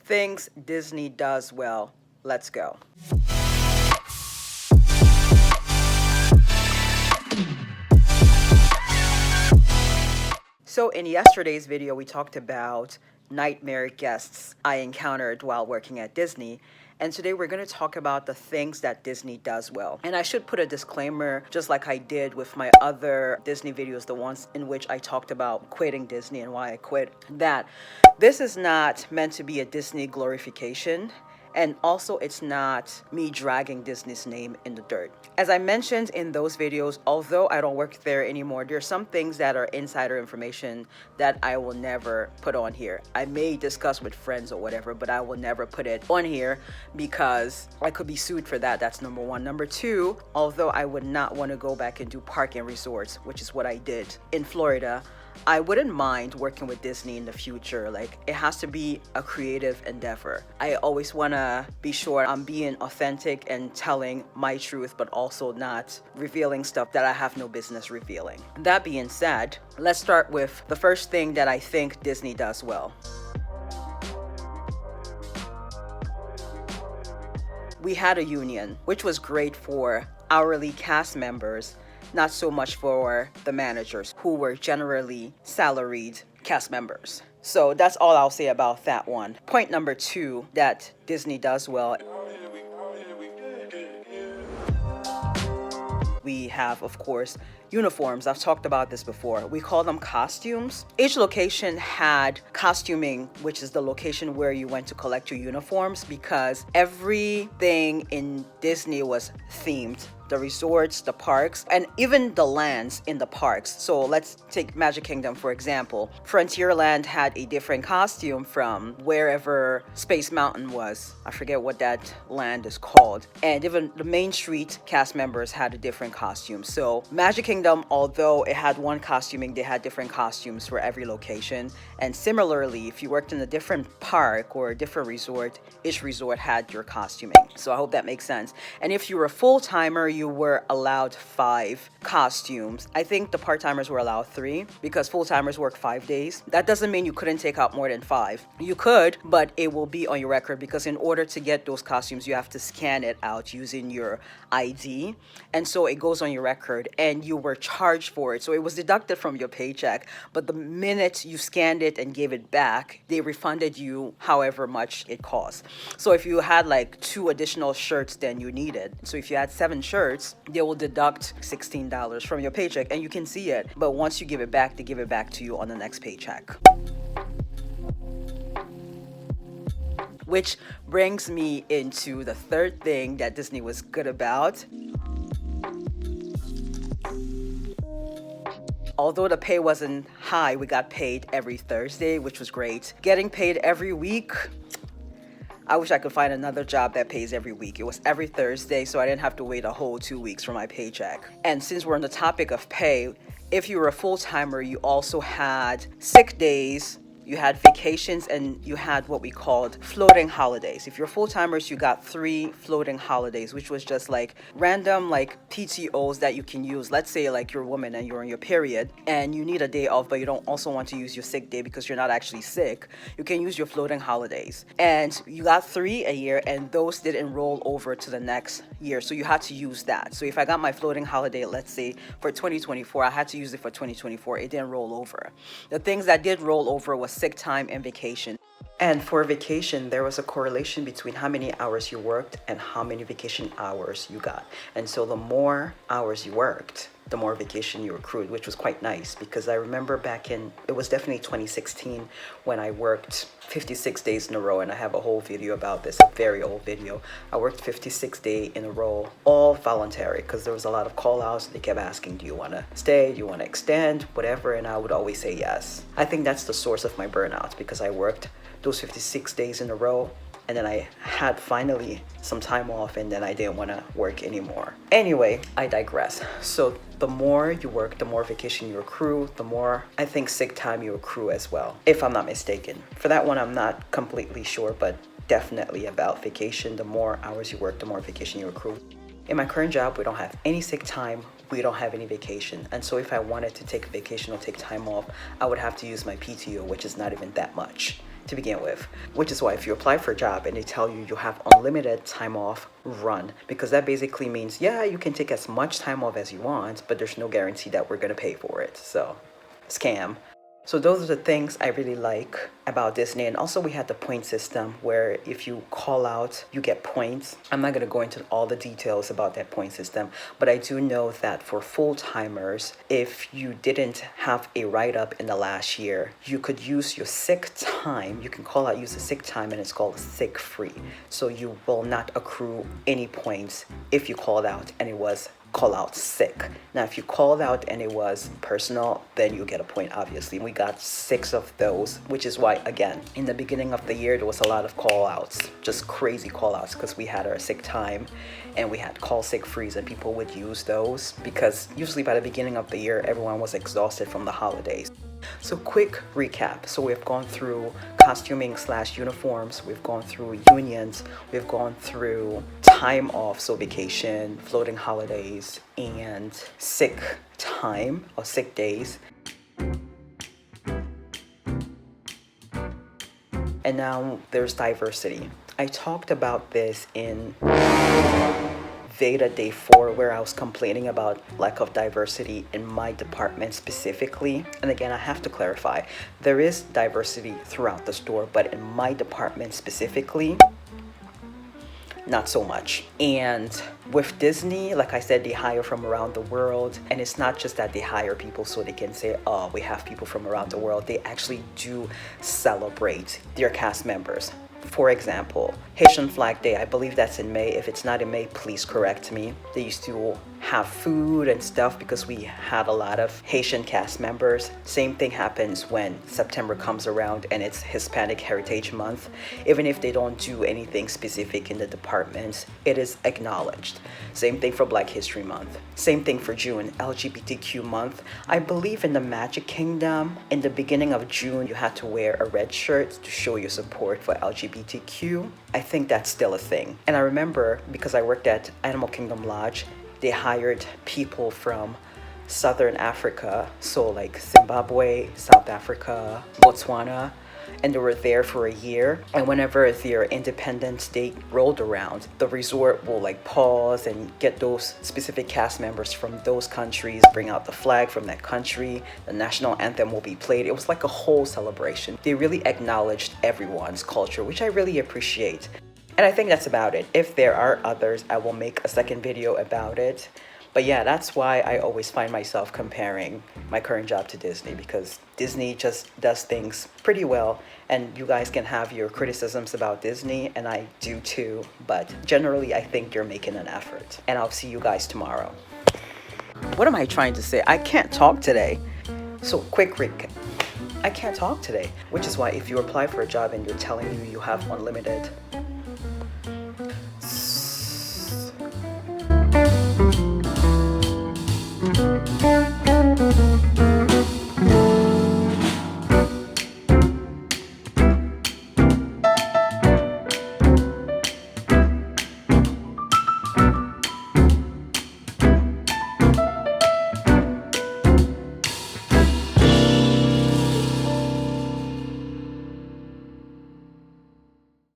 Things Disney does well. Let's go. So in yesterday's video, we talked about nightmare guests I encountered while working at Disney. And today we're going to talk about the things that Disney does well. And I should put a disclaimer, just like I did with my other Disney videos, the ones in which I talked about quitting Disney and why I quit, that this is not meant to be a Disney glorification. And also, it's not me dragging Disney's name in the dirt. As I mentioned in those videos, although I don't work there anymore, there's some things that are insider information that I will never put on here. I may discuss with friends or whatever, but I will never put it on here because I could be sued for that. That's number one. Number two, although I would not want to go back and do park and resorts, which is what I did in Florida, I wouldn't mind working with Disney in the future. Like, it has to be a creative endeavor. I always want to be sure I'm being authentic and telling my truth, but also not revealing stuff that I have no business revealing. That being said, let's start with the first thing that I think Disney does well. We had a union, which was great for hourly cast members, not so much for the managers, who were generally salaried cast members. So that's all I'll say about that one. Point number two that Disney does well. We have, of course, uniforms. I've talked about this before. We call them costumes. Each location had costuming, which is the location where you went to collect your uniforms, because everything in Disney was themed. The resorts, the parks, and even the lands in the parks. So let's take Magic Kingdom, for example. Frontierland had a different costume from wherever Space Mountain was. I forget what that land is called. And even the Main Street cast members had a different costume. So Magic Kingdom, although it had one costuming, they had different costumes for every location. And similarly, if you worked in a different park or a different resort, each resort had your costuming. So I hope that makes sense. And if you were a full-timer, you were allowed 5 costumes. I think the part-timers were allowed 3 because full-timers work 5 days. That doesn't mean you couldn't take out more than 5. You could, but it will be on your record, because in order to get those costumes, you have to scan it out using your ID. And so it goes on your record, and you were charged for it. So it was deducted from your paycheck, but the minute you scanned it and gave it back, they refunded you however much it cost. So if you had like 2 additional shirts than you needed, so if you had 7 shirts, they will deduct $16 from your paycheck, and you can see it. But once you give it back, they give it back to you on the next paycheck. Which brings me into the third thing that Disney was good about. Although the pay wasn't high, we got paid every Thursday, which was great. Getting paid every week, I wish I could find another job that pays every week. It was every Thursday, so I didn't have to wait a whole 2 weeks for my paycheck. And since we're on the topic of pay, if you were a full-timer, you also had sick days, you had vacations, and you had what we called floating holidays. If you're full-timers, you got 3 floating holidays, which was just like random like PTOs that you can use. Let's say like you're a woman and you're on your period and you need a day off, but you don't also want to use your sick day because you're not actually sick. You can use your floating holidays. And you got 3 a year, and those didn't roll over to the next year. So you had to use that. So if I got my floating holiday, let's say for 2024, I had to use it for 2024. It didn't roll over. The things that did roll over was sick time and vacation. And for vacation, there was a correlation between how many hours you worked and how many vacation hours you got. And so the more hours you worked, the more vacation you accrued, which was quite nice, because I remember back in, it was definitely 2016 when I worked 56 days in a row, and I have a whole video about this, a very old video. I worked 56 days in a row, all voluntary, because there was a lot of call outs. They kept asking, do you want to stay? Do you want to extend? Whatever. And I would always say yes. I think that's the source of my burnout, because I worked those 56 days in a row, and then I had finally some time off, and then I didn't want to work anymore. Anyway, I digress. So the more you work, the more vacation you accrue, the more, I think, sick time you accrue as well, if I'm not mistaken. For that one, I'm not completely sure, but definitely about vacation. The more hours you work, the more vacation you accrue. In my current job, we don't have any sick time. We don't have any vacation. And so if I wanted to take a vacation or take time off, I would have to use my PTO, which is not even that much. to begin with, which is why if you apply for a job and they tell you you have unlimited time off, run, because that basically means, yeah, you can take as much time off as you want, but there's no guarantee that we're going to pay for it. So scam. So those are the things I really like about Disney. And also we had the point system where if you call out, you get points. I'm not going to go into all the details about that point system, but I do know that for full-timers, if you didn't have a write-up in the last year, you could use your sick time. You can call out, use the sick time, and it's called sick free. So you will not accrue any points if you called out and it was call out sick. Now, if you called out and it was personal, then you get a point, obviously. We got 6 of those, which is why, again, in the beginning of the year, there was a lot of call outs, just crazy call outs, because we had our sick time and we had call sick freeze, and people would use those because usually by the beginning of the year, everyone was exhausted from the holidays. So quick recap. So we've gone through costuming / uniforms, we've gone through unions, we've gone through time off, so vacation, floating holidays, and sick time or sick days. And now there's diversity. I talked about this in Veda Day 4, where I was complaining about lack of diversity in my department specifically. And again, I have to clarify, there is diversity throughout the store, but in my department specifically, not so much. And with Disney, like I said, they hire from around the world, and it's not just that they hire people so they can say, oh, we have people from around the world. They actually do celebrate their cast members. For example, Haitian Flag Day, I believe that's in May. If it's not in May, please correct me. They used to have food and stuff because we had a lot of Haitian cast members. Same thing happens when September comes around and it's Hispanic Heritage Month. Even if they don't do anything specific in the departments, it is acknowledged. Same thing for Black History Month. Same thing for June, LGBTQ month. I believe in the Magic Kingdom, in the beginning of June, you had to wear a red shirt to show your support for LGBTQ. I think that's still a thing. And I remember, because I worked at Animal Kingdom Lodge, they hired people from Southern Africa, so like Zimbabwe, South Africa, Botswana, and they were there for a year. And whenever their Independence Day rolled around, the resort will like pause and get those specific cast members from those countries, bring out the flag from that country, the national anthem will be played. It was like a whole celebration. They really acknowledged everyone's culture, which I really appreciate. And I think that's about it. If there are others, I will make a second video about it. But yeah, that's why I always find myself comparing my current job to Disney, because Disney just does things pretty well, and you guys can have your criticisms about Disney, and I do too, but generally I think you're making an effort. And I'll see you guys tomorrow. What am I trying to say? I can't talk today. So quick recap. I can't talk today, which is why if you apply for a job and you're telling you have unlimited